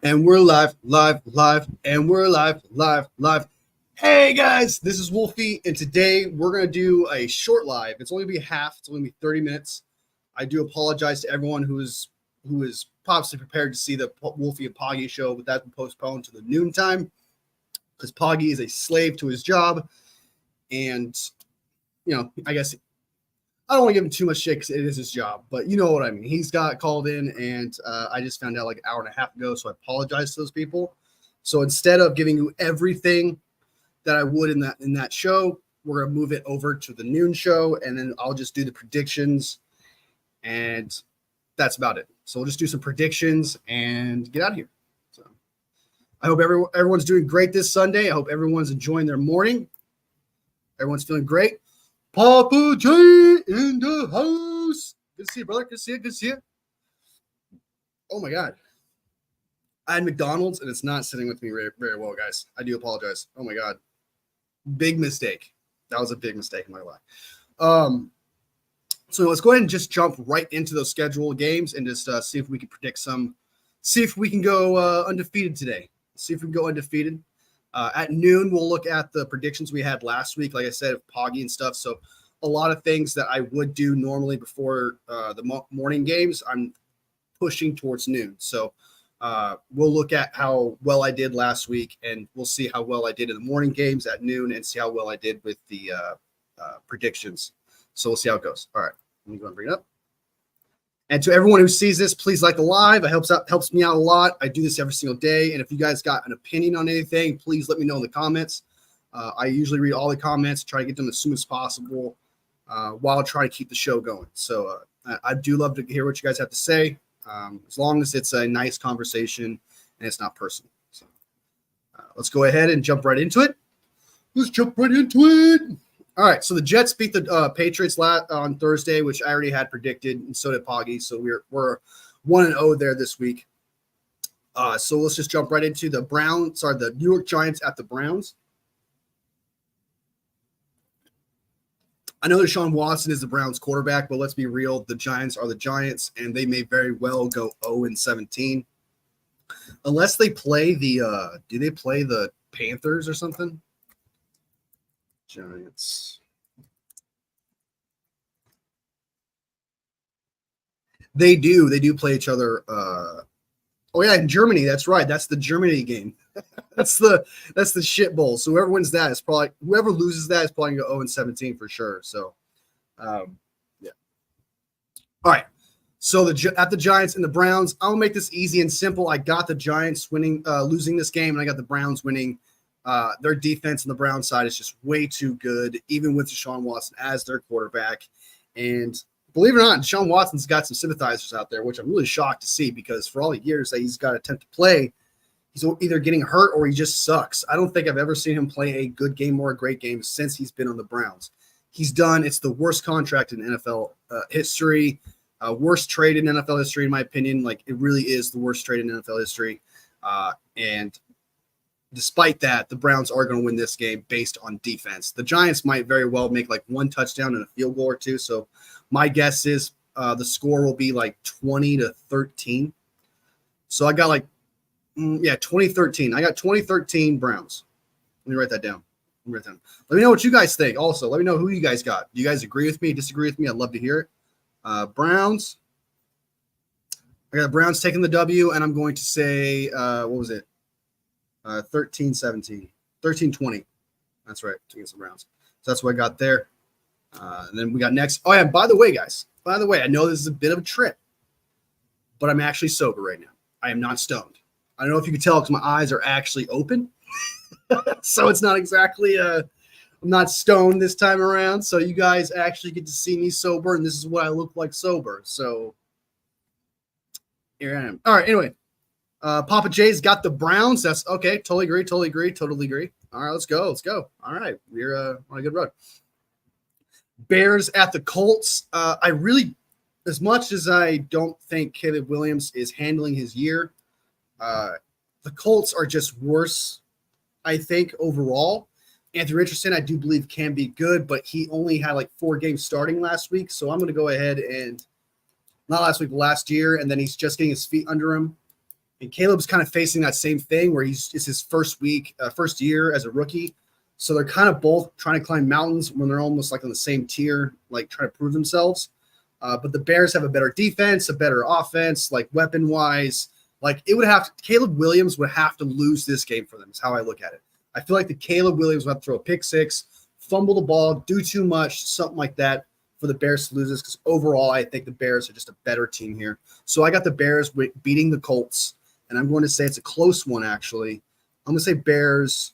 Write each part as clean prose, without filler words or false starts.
And we're live, and we're live. Hey guys, this is Wolfie, and today we're gonna do a short live. It's only gonna be half. It's only gonna be 30 minutes. I do apologize to everyone who is possibly prepared to see the Wolfie and Poggy show, but that's been postponed to the noon time because Poggy is a slave to his job, and I guess I don't want to give him too much shit because it is his job, but you know what I mean. He's got called in, and I just found out like an hour and a half ago, so I apologize to those people. So instead of giving you everything that I would in that show, we're gonna move it over to the noon show, and then I'll just do the predictions, and that's about it. So we'll just do some predictions and get out of here. So I hope everyone's doing great this Sunday. I hope everyone's enjoying their morning. Everyone's feeling great. Papa J in the house. Good to see you, brother. Good to see you. Good to see you. Oh my God. I had McDonald's and it's not sitting with me very, very well, guys. I do apologize. Oh my God. Big mistake. That was a big mistake, I'm not gonna lie. So let's go ahead and just jump right into those scheduled games and just see if we can predict some. See if we can go undefeated today. See if we can go undefeated. At noon, we'll look at the predictions we had last week, like I said, of Poggy and stuff. So a lot of things that I would do normally before the morning games, I'm pushing towards noon. So we'll look at how well I did last week, and we'll see how well I did in the morning games at noon and see how well I did with the predictions. So we'll see how it goes. All right, let me go and bring it up. And to everyone who sees this, please like the live. It helps me out a lot. I do this every single day. And if you guys got an opinion on anything, please let me know in the comments. I usually read all the comments, try to get them as soon as possible while trying to keep the show going. So I do love to hear what you guys have to say, as long as it's a nice conversation and it's not personal. So let's go ahead and jump right into it. Let's jump right into it. All right, so the Jets beat the Patriots on Thursday, which I already had predicted, and so did Poggy. So we're 1-0 there this week. So let's just jump right into the New York Giants at the Browns. I know Deshaun Watson is the Browns quarterback, but let's be real. The Giants are the Giants, and they may very well go 0-17. Unless they play do they play the Panthers or something? Giants. They do play each other. In Germany. That's right. That's the Germany game. that's the shit bowl. So whoever wins that is probably whoever loses that is probably going to go 0-17 for sure. So, yeah. All right. So at the Giants and the Browns, I'll make this easy and simple. I got the Giants losing this game, and I got the Browns winning. Their defense on the Brown side is just way too good, even with Deshaun Watson as their quarterback. And believe it or not, Deshaun Watson's got some sympathizers out there, which I'm really shocked to see because for all the years that he's got to attempt to play, he's either getting hurt or he just sucks. I don't think I've ever seen him play a good game or a great game since he's been on the Browns. It's the worst contract in NFL history, worst trade in NFL history, in my opinion. Like, it really is the worst trade in NFL history. And despite that, the Browns are going to win this game based on defense. The Giants might very well make like one touchdown and a field goal or two. So my guess is the score will be like 20-13. So I got 2013. I got 2013 Browns. Let me write that down. Let me know what you guys think. Also, let me know who you guys got. Do you guys agree with me? Disagree with me? I'd love to hear it. Browns. I got Browns taking the W, and I'm going to say, what was it? 13-17, 13-20. That's right, against the Browns. So that's what I got there. And then we got next. Oh, yeah, by the way, guys. I know this is a bit of a trip, but I'm actually sober right now. I am not stoned. I don't know if you can tell because my eyes are actually open. So it's not exactly I'm not stoned this time around. So you guys actually get to see me sober, and this is what I look like sober. So here I am. All right, anyway. Papa J's got the Browns. That's okay. Totally agree. All right, let's go. All right, we're on a good road. Bears at the Colts. I really, as much as I don't think Caleb Williams is handling his year, the Colts are just worse, I think, overall. Anthony Richardson, I do believe, can be good, but he only had like 4 games starting last week. So I'm going to go ahead and not last week, last year, and then he's just getting his feet under him. And Caleb's kind of facing that same thing where it's his first year as a rookie. So they're kind of both trying to climb mountains when they're almost like on the same tier, like trying to prove themselves. But the Bears have a better defense, a better offense, like weapon wise. Like Caleb Williams would have to lose this game for them, is how I look at it. I feel like the Caleb Williams would have to throw a pick six, fumble the ball, do too much, something like that for the Bears to lose this. Because overall, I think the Bears are just a better team here. So I got the Bears beating the Colts, and I'm going to say it's a close one, actually. I'm going to say Bears.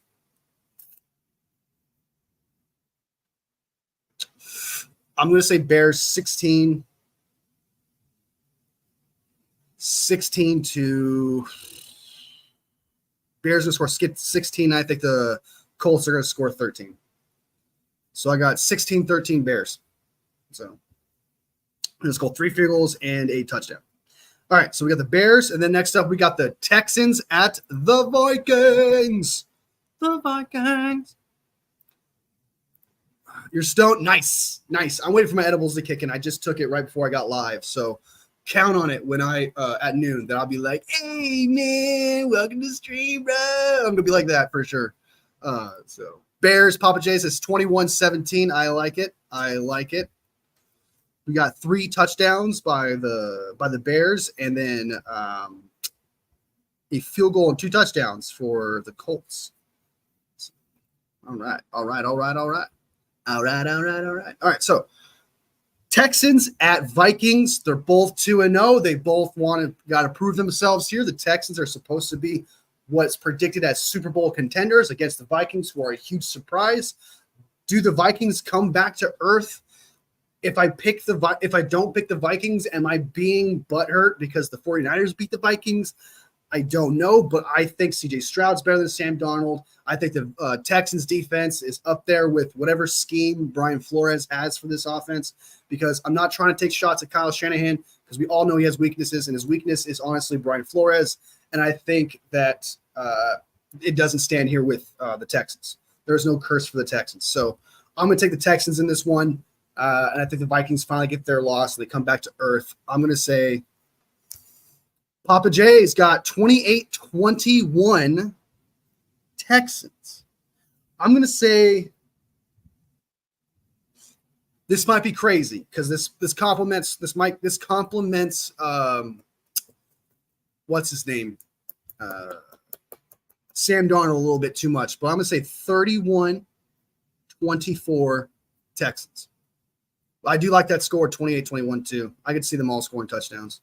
I'm going to say Bears 16 to Bears going to score 16. I think the Colts are going to score 13. So I got 16-13 Bears. So let's go 3 field goals and a touchdown. All right, so we got the Bears, and then next up we got the Texans at the Vikings. The Vikings. You're stoned. Nice. I'm waiting for my edibles to kick in. I just took it right before I got live, so count on it when I at noon that I'll be like, "Hey man, welcome to the stream, bro." I'm gonna be like that for sure. So Bears, Papa J says 21-17. I like it. We got 3 touchdowns by the Bears, and then a field goal and 2 touchdowns for the Colts. All right. All right. So Texans at Vikings. They're both 2-0. They both got to prove themselves here. The Texans are supposed to be what's predicted as Super Bowl contenders against the Vikings, who are a huge surprise. Do the Vikings come back to earth? If I don't pick the Vikings, am I being butthurt because the 49ers beat the Vikings? I don't know, but I think CJ Stroud's better than Sam Darnold. I think the Texans defense is up there with whatever scheme Brian Flores has for this offense, because I'm not trying to take shots at Kyle Shanahan because we all know he has weaknesses, and his weakness is honestly Brian Flores. And I think that it doesn't stand here with the Texans. There's no curse for the Texans. So I'm going to take the Texans in this one, and I think the Vikings finally get their loss and they come back to earth. I'm going to say Papa J's got 28-21 Texans. I'm going to say this might be crazy because this complements what's his name? Sam Darnold a little bit too much, but I'm going to say 31-24 Texans. I do like that score, 28-21 too. I could see them all scoring touchdowns.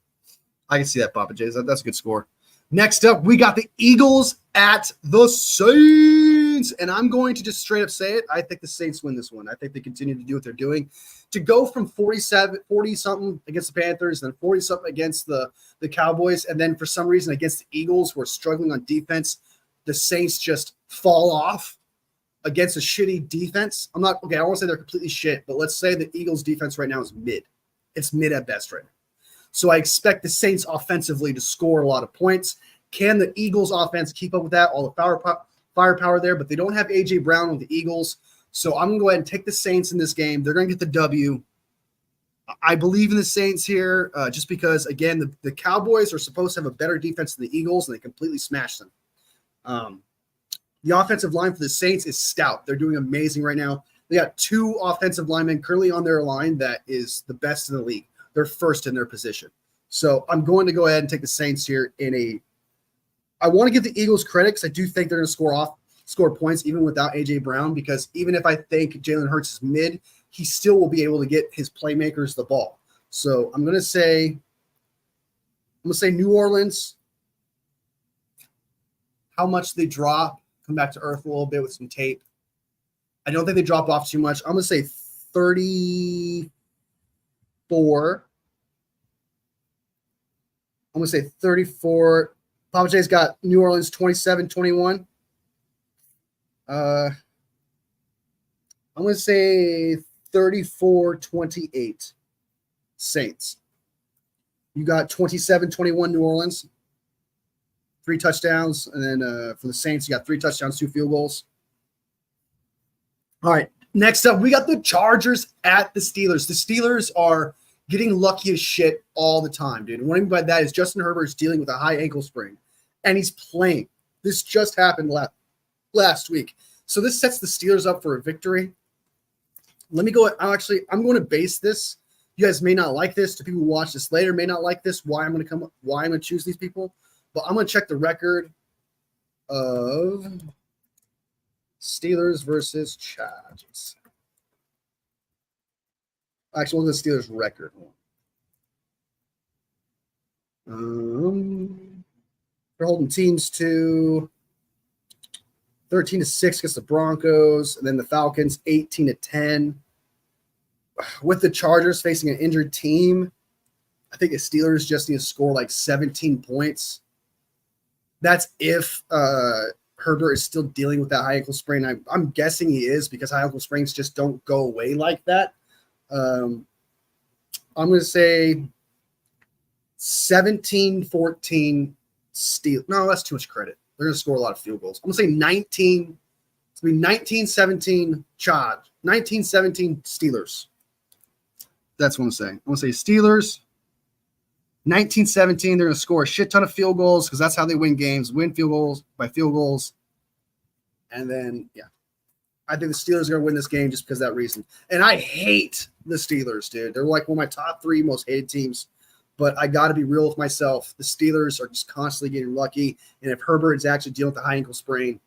I can see that, Papa J's. That's a good score. Next up, we got the Eagles at the Saints. And I'm going to just straight up say it. I think the Saints win this one. I think they continue to do what they're doing. To go from 40-something against the Panthers, then 40-something against the Cowboys, and then for some reason against the Eagles, who are struggling on defense, the Saints just fall off against a shitty defense. I don't want to say they're completely shit, but let's say the Eagles defense right now is mid. It's mid at best right now. So I expect the Saints offensively to score a lot of points. Can the Eagles offense keep up with that? All the firepower there, but they don't have A.J. Brown on the Eagles. So I'm going to go ahead and take the Saints in this game. They're going to get the W. I believe in the Saints here just because, again, the Cowboys are supposed to have a better defense than the Eagles, and they completely smashed them. The offensive line for the Saints is stout. They're doing amazing right now. They got 2 offensive linemen currently on their line that is the best in the league. They're first in their position. So I'm going to go ahead and take the Saints here I want to give the Eagles credit because I do think they're going to score points even without A.J. Brown, because even if I think Jalen Hurts is mid, he still will be able to get his playmakers the ball. So I'm going to say New Orleans. How much they drop, come back to earth a little bit with some tape. I don't think they drop off too much. I'm going to say 34. I'm going to say 34. Papa J's got New Orleans 27-21. I'm going to say 34-28 Saints. You got 27-21 New Orleans. 3 touchdowns. And then for the Saints, you got 3 touchdowns, 2 field goals. All right. Next up, we got the Chargers at the Steelers. The Steelers are getting lucky as shit all the time, dude. And what I mean by that is Justin Herbert's dealing with a high ankle sprain. and he's playing. This just happened last week. So this sets the Steelers up for a victory. Let me go. I'm going to base this. You guys may not like this. To people who watch this later may not like this. Why I'm going to choose these people. But I'm going to check the record of Steelers versus Chargers. Actually, look at the Steelers record. They're holding teams to 13-6 against the Broncos, and then the Falcons 18-10. With the Chargers facing an injured team, I think the Steelers just need to score like 17 points. That's if Herbert is still dealing with that high ankle sprain. I'm guessing he is, because high ankle sprains just don't go away like that. I'm going to say 17-14 Steelers. No, that's too much credit. They're going to score a lot of field goals. I'm going to say 19. It's going to be 19-17 Charge. 19-17 Steelers. That's what I'm saying. I'm going to say Steelers. 19-17. They're going to score a shit ton of field goals, because that's how they win games. Win field goals by field goals. And then, yeah. I think the Steelers are going to win this game just because of that reason. And I hate the Steelers, dude. They're like one of my top 3 most hated teams. But I got to be real with myself. The Steelers are just constantly getting lucky. And if Herbert is actually dealing with the high ankle sprain,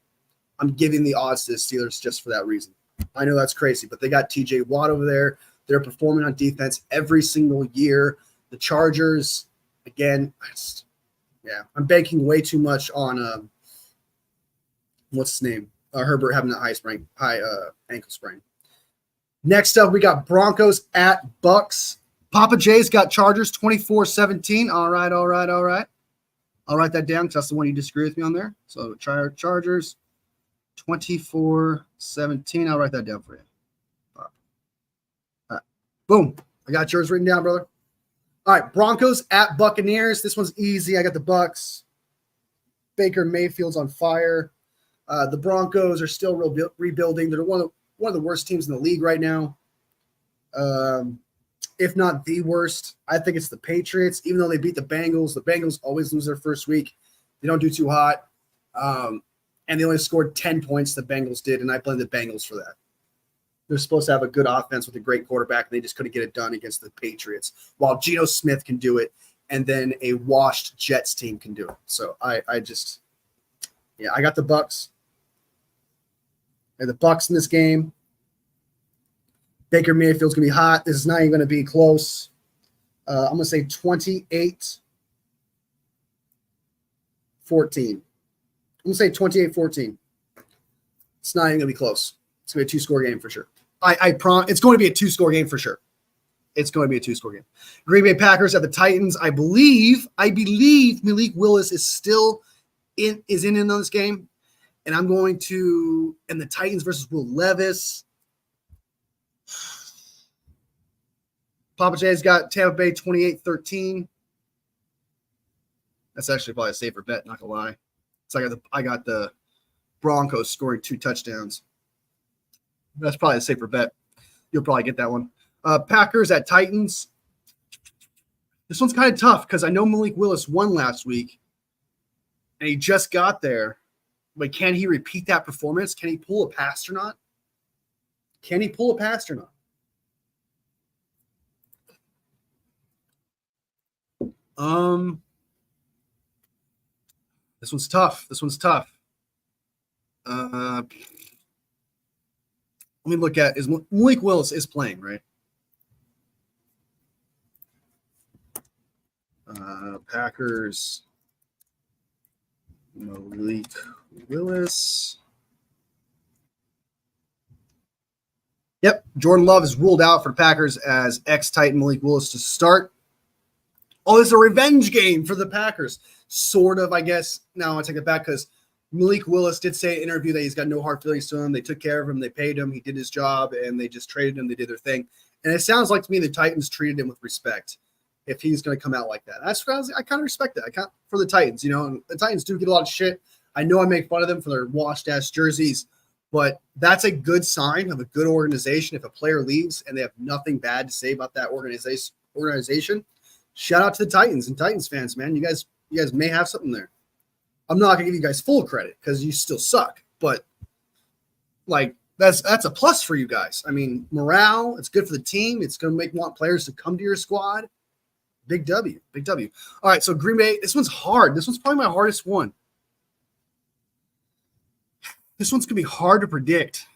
I'm giving the odds to the Steelers just for that reason. I know that's crazy, but they got TJ Watt over there. They're performing on defense every single year. The Chargers, again, I'm banking way too much on what's his name? Herbert having that high ankle sprain. Next up, we got Broncos at Bucks. Papa J's got Chargers 24-17. All right. I'll write that down because that's the one you disagree with me on there. So Chargers 24-17. I'll write that down for you. All right. Boom. I got yours written down, brother. All right. Broncos at Buccaneers. This one's easy. I got the Bucks. Baker Mayfield's on fire. The Broncos are still rebuilding. They're one of the worst teams in the league right now. If not the worst. I think it's the Patriots. Even though they beat the Bengals always lose their first week. They don't do too hot. And they only scored 10 points, the Bengals did, and I blame the Bengals for that. They're supposed to have a good offense with a great quarterback, and they just couldn't get it done against the Patriots. While Geno Smith can do it, and then a washed Jets team can do it. So I got the Bucks. The Bucks in this game. Baker Mayfield's going to be hot. This is not even going to be close. I'm going to say 28-14. I'm going to say 28-14. It's not even going to be close. It's going to be a 2-score game for sure. I promise. It's going to be a 2-score game for sure. It's going to be a 2-score game. Green Bay Packers at the Titans. I believe Malik Willis is still in on this game. And I'm going to – and the Titans versus Will Levis. Papa J's got Tampa Bay 28-13. That's actually probably a safer bet, not going to lie. So I got the Broncos scoring 2 touchdowns. That's probably a safer bet. You'll probably get that one. Packers at Titans. This one's kind of tough because I know Malik Willis won last week, and he just got there. But can he repeat that performance? Can he pull a Pasternaut? This one's tough. Let me look at Malik Willis is playing, right? Packers. Malik Willis. Yep, Jordan Love is ruled out for the Packers as ex-Titan Malik Willis to start. Oh, it's a revenge game for the Packers. Sort of, I guess. No, I take it back because Malik Willis did say in an interview that he's got no hard feelings to him. They took care of him. They paid him. He did his job, and they just traded him. They did their thing. And it sounds like to me the Titans treated him with respect if he's going to come out like that. I kind of respect that. For the Titans, and the Titans do get a lot of shit. I know I make fun of them for their washed-ass jerseys, but that's a good sign of a good organization. If a player leaves and they have nothing bad to say about that organization, shout out to the Titans and Titans fans, man. You guys may have something there. I'm not gonna give you guys full credit because you still suck, but like that's a plus for you guys. I mean, morale, it's good for the team. It's gonna want players to come to your squad. Big W, big W. All right, so Green Bay, this one's hard. This one's probably my hardest one. This one's gonna be hard to predict.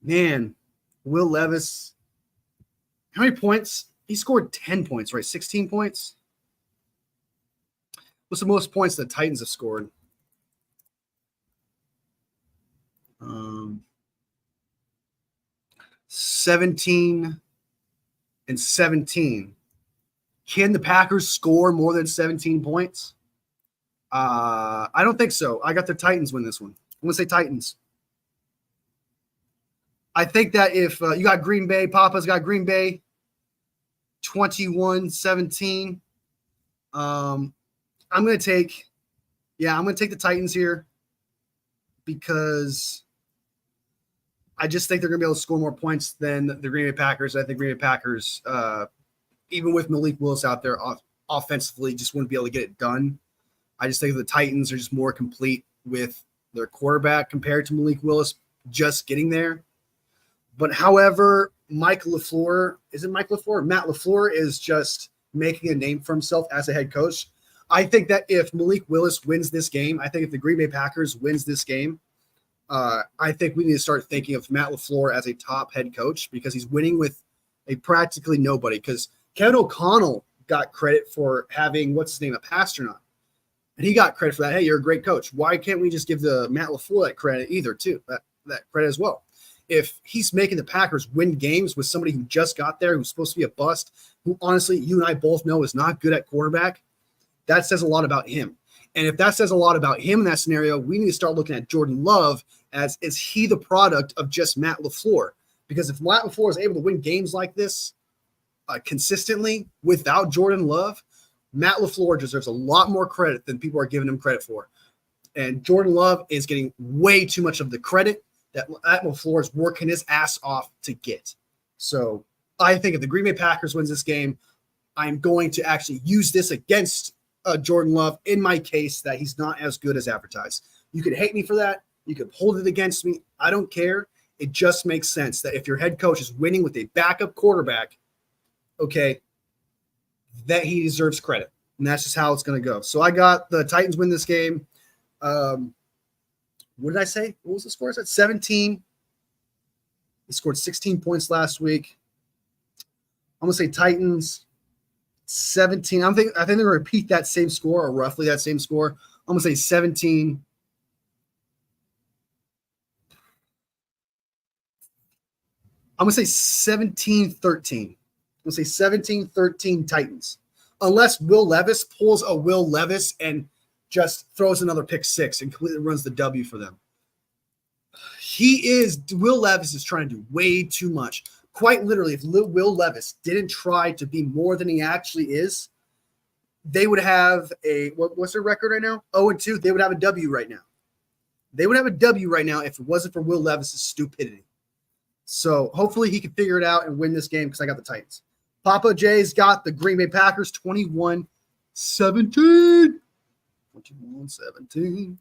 Man, Will Levis, how many points? He scored 10 points, right? 16 points. What's the most points the Titans have scored? 17 and 17. Can the Packers score more than 17 points? I don't think so. I got the Titans win this one. I'm going to say Titans. I think that if you got Green Bay, Papa's got Green Bay 21-17. I'm going to take the Titans here because I just think they're going to be able to score more points than the Green Bay Packers. I think Green Bay Packers, even with Malik Willis out there offensively, just wouldn't be able to get it done. I just think the Titans are just more complete with their quarterback compared to Malik Willis just getting there. But however, Matt LaFleur is just making a name for himself as a head coach. I think that if Malik Willis wins this game, I think if the Green Bay Packers wins this game, I think we need to start thinking of Matt LaFleur as a top head coach because he's winning with a practically nobody. Because Kevin O'Connell got credit for having, a Pasternak. And he got credit for that. Hey, you're a great coach. Why can't we just give the Matt LaFleur that credit either, too? That credit as well. If he's making the Packers win games with somebody who just got there, who's supposed to be a bust, who honestly you and I both know is not good at quarterback, that says a lot about him. And if that says a lot about him in that scenario, we need to start looking at Jordan Love as, is he the product of just Matt LaFleur? Because if Matt LaFleur is able to win games like this consistently without Jordan Love, Matt LaFleur deserves a lot more credit than people are giving him credit for. And Jordan Love is getting way too much of the credit that Matt LaFleur is working his ass off to get. So I think if the Green Bay Packers wins this game, I'm going to actually use this against Jordan Love in my case that he's not as good as advertised. You could hate me for that. You could hold it against me. I don't care. It just makes sense that if your head coach is winning with a backup quarterback, okay, that he deserves credit. And that's just how it's going to go. So I got the Titans win this game. What did I say? What was the score? I said 17. He scored 16 points last week. I'm going to say Titans 17. I think they're going to repeat that same score or roughly that same score. I'm going to say 17. I'm going to say 17-13. I'm going to say 17-13 Titans. Unless Will Levis pulls a Will Levis and just throws another pick six and completely runs the W for them. Will Levis is trying to do way too much. Quite literally, if Will Levis didn't try to be more than he actually is, they would have what's their record right now? 0-2. They would have a W right now. They would have a W right now if it wasn't for Will Levis's stupidity. So hopefully he can figure it out and win this game because I got the Titans. Papa J's got the Green Bay Packers 21-17. 21-17.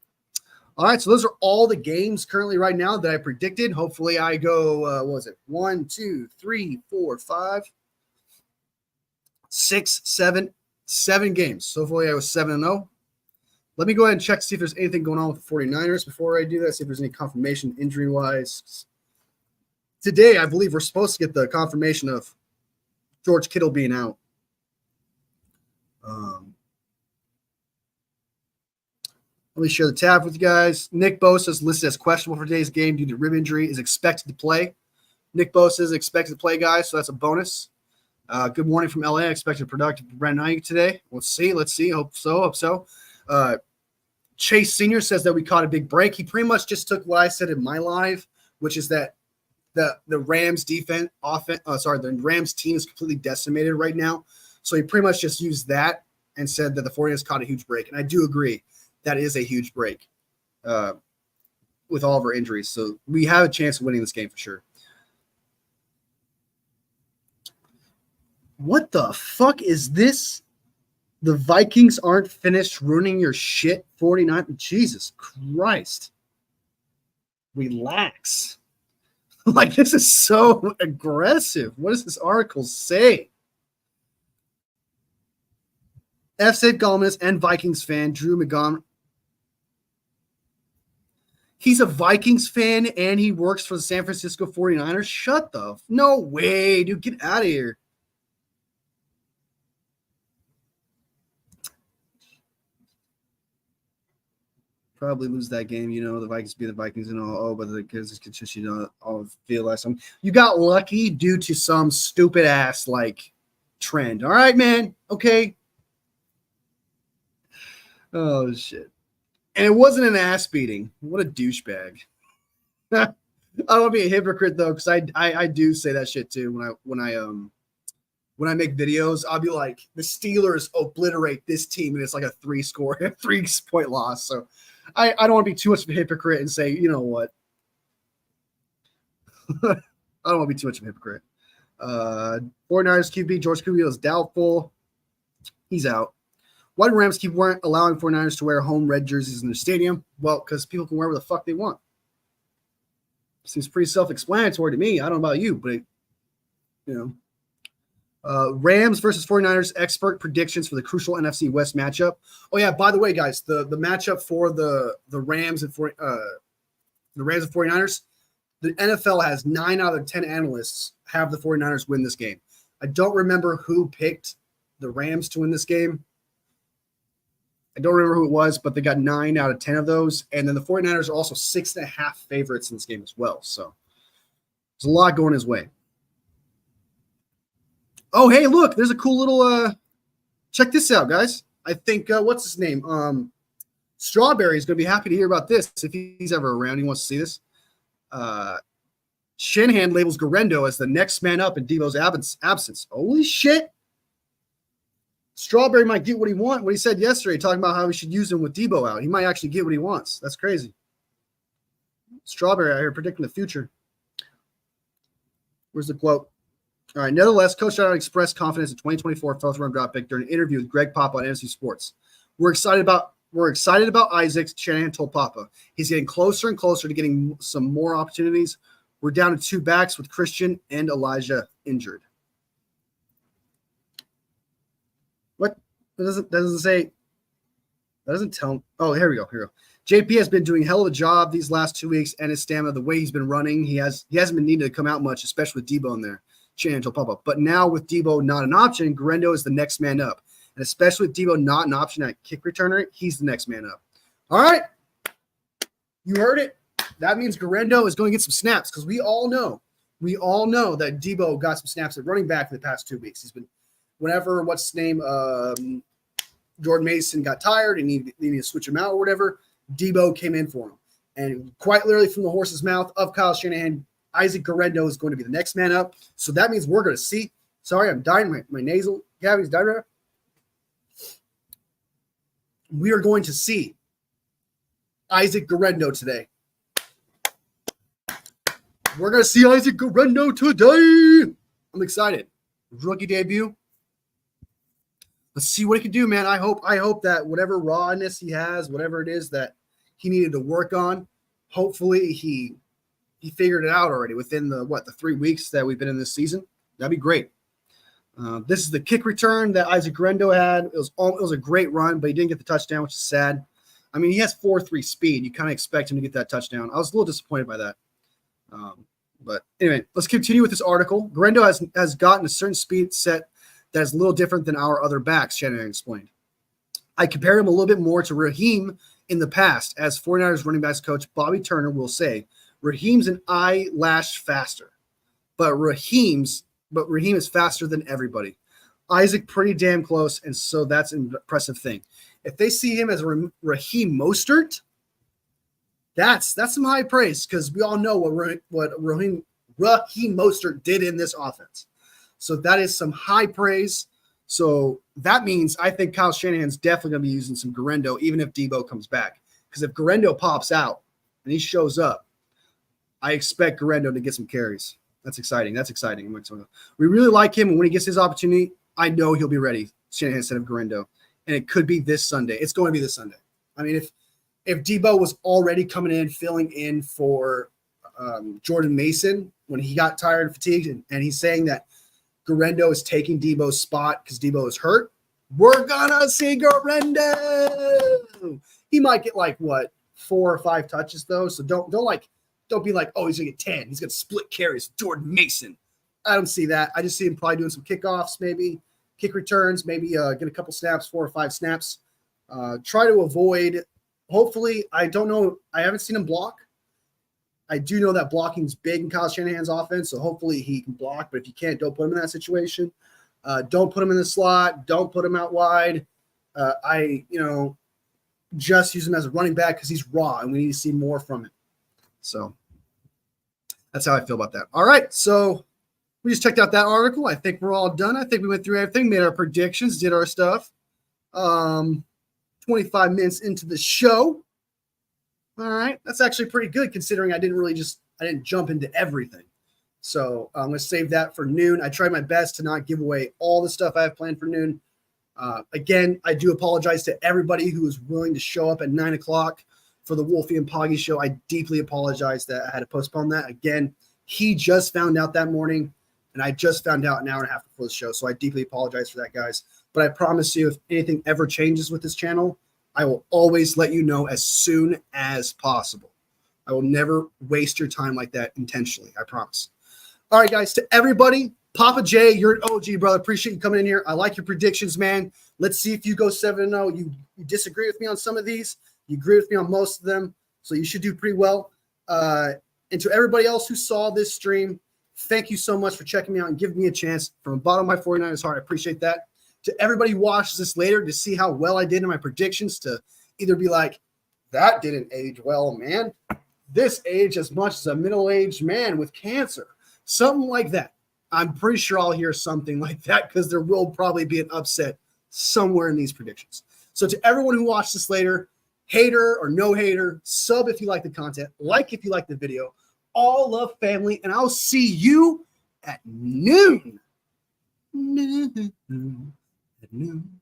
All right, so those are all the games currently right now that I predicted. Hopefully I go, what was it? 1, 2, 3, 4, 5, 6, 7 games. So hopefully I was 7-0. Let me go ahead and check to see if there's anything going on with the 49ers before I do that, see if there's any confirmation injury-wise. Today, I believe we're supposed to get the confirmation of George Kittle being out. Let me share the tab with you guys. Nick Bosa is listed as questionable for today's game due to rib injury, is expected to play. Nick Bosa is expected to play, guys, so that's a bonus. Good morning from LA. I expect a productive Brandon Ayuk today. Let's see. Hope so. Chase Sr. says that we caught a big break. He pretty much just took what I said in my live, which is that the Rams the Rams team is completely decimated right now. So he pretty much just used that and said that the 49ers caught a huge break. And I do agree. That is a huge break with all of our injuries. So we have a chance of winning this game for sure. What the fuck is this? The Vikings aren't finished ruining your shit. 49. Jesus Christ. Relax. Like, this is so aggressive. What does this article say? FC columnist and Vikings fan Drew Montgomery. He's a Vikings fan and he works for the San Francisco 49ers. Shut the no way, dude. Get out of here. Probably lose that game, the Vikings be the Vikings and all. Oh, but the Kansas City, all feel less. You got lucky due to some stupid ass like trend. All right, man. Okay. Oh shit. And it wasn't an ass beating. What a douchebag. I don't want to be a hypocrite though, because I do say that shit too when I make videos. I'll be like, the Steelers obliterate this team, and it's like a 3-point loss. So I don't want to be too much of a hypocrite and say, you know what? I don't want to be too much of a hypocrite. 49ers QB George Kubiak is doubtful. He's out. Why do Rams keep allowing 49ers to wear home red jerseys in their stadium? Well, because people can wear whatever the fuck they want. Seems pretty self-explanatory to me. I don't know about you, but Rams versus 49ers expert predictions for the crucial NFC West matchup. Oh yeah, by the way, guys, the matchup for the Rams and 49ers, the NFL has 9 out of 10 analysts have the 49ers win this game. I don't remember who picked the Rams to win this game. I don't remember who it was, but they got 9 out of 10 of those. And then the 49ers are also 6.5 favorites in this game as well. So there's a lot going his way. Oh, hey, look, there's a cool little check this out, guys. I think what's his name? Strawberry is going to be happy to hear about this if he's ever around. He wants to see this. Shanahan labels Guerendo as the next man up in Deebo's absence. Holy shit. Strawberry might get what he said yesterday, talking about how we should use him with Deebo out. He might actually get what he wants. That's crazy. Strawberry out here predicting the future. Where's the quote? All right. Nevertheless, Coach Allen expressed confidence in 2024 fourth-round draft pick during an interview with Greg Papa on NFC Sports. We're excited about Isaac. Shanahan told Papa. He's getting closer and closer to getting some more opportunities. We're down to 2 backs with Christian and Elijah injured. What? That doesn't say. That doesn't tell. Oh, here we go. JP has been doing a hell of a job these last 2 weeks, and his stamina, the way he's been running, he hasn't been needed to come out much, especially with Deebo in there. Shanahan told Papa. But now with Deebo not an option, Guerendo is the next man up. And especially with Deebo not an option at kick returner, he's the next man up. All right. You heard it. That means Guerendo is going to get some snaps because we all know that Deebo got some snaps at running back for the past 2 weeks. He's been whenever, what's his name, Jordan Mason got tired and needed to switch him out or whatever, Deebo came in for him. And quite literally from the horse's mouth of Kyle Shanahan, Isaac Guerendo is going to be the next man up. So that means we're going to see. Sorry, I'm dying. My nasal cavity's dying right now. We are going to see Isaac Guerendo today. We're going to see Isaac Guerendo today. I'm excited. Rookie debut. Let's see what he can do, man. I hope that whatever rawness he has, whatever it is that he needed to work on, hopefully he figured it out already within the 3 weeks that we've been in this season. That'd be great. This is the kick return that Isaac Guerendo had. It was a great run, but he didn't get the touchdown, which is sad. I mean, he has 4.3 speed. You kind of expect him to get that touchdown. I was a little disappointed by that. But anyway, let's continue with this article. Guerendo has gotten a certain speed set that is a little different than our other backs, Shanahan explained. I compare him a little bit more to Raheem in the past, as 49ers running backs coach Bobby Turner will say. Raheem's an eyelash faster, but Raheem is faster than everybody. Isaac pretty damn close, and so that's an impressive thing. If they see him as Raheem Mostert, that's some high praise because we all know what Raheem Mostert did in this offense. So that is some high praise. So that means I think Kyle Shanahan's definitely going to be using some Guerendo, even if Deebo comes back. Because if Guerendo pops out and he shows up, I expect Guerendo to get some carries. That's exciting. We really like him, and when he gets his opportunity, I know he'll be ready. Shanahan said of Guerendo. and it could be this Sunday. It's going to be this Sunday. I mean, if Debo was already coming in, filling in for Jordan Mason when he got tired and fatigued, and he's saying that Guerendo is taking Debo's spot because Debo is hurt, we're gonna see Guerendo. He might get like what 4 or 5 touches though, so don't be like, oh, he's gonna get 10. He's gonna split carries. Jordan Mason. I don't see that. I just see him probably doing some kickoffs, maybe kick returns, maybe get a couple snaps, 4 or 5 snaps. Try to avoid. Hopefully, I don't know. I haven't seen him block. I do know that blocking's big in Kyle Shanahan's offense, so hopefully he can block. But if you can't, don't put him in that situation. Don't put him in the slot. Don't put him out wide. Just use him as a running back because he's raw, and we need to see more from him. So that's how I feel about that. All right, so we just checked out that article. I think we're all done. I think we went through everything, made our predictions, did our stuff. 25 minutes into the show. All right, that's actually pretty good considering I didn't jump into everything. So I'm going to save that for noon. I tried my best to not give away all the stuff I have planned for noon. Again, I do apologize to everybody who was willing to show up at 9 o'clock for the Wolfie and Poggy show. I deeply apologize that I had to postpone that. Again, he just found out that morning, and I just found out an hour and a half before the show. So I deeply apologize for that, guys. But I promise you, if anything ever changes with this channel, I will always let you know as soon as possible. I will never waste your time like that intentionally. I promise. All right, guys, to everybody, Papa J, you're an OG, brother. Appreciate you coming in here. I like your predictions, man. Let's see if you go 7-0. You disagree with me on some of these. You agree with me on most of them. So you should do pretty well. And to everybody else who saw this stream, thank you so much for checking me out and giving me a chance. From the bottom of my 49ers heart, I appreciate that. To everybody who watches this later to see how well I did in my predictions, to either be like, that didn't age well, man. This aged as much as a middle-aged man with cancer. Something like that. I'm pretty sure I'll hear something like that because there will probably be an upset somewhere in these predictions. So to everyone who watched this later, hater or no hater, sub if you like the content, like if you like the video. All love, family, and I'll see you at noon. At noon.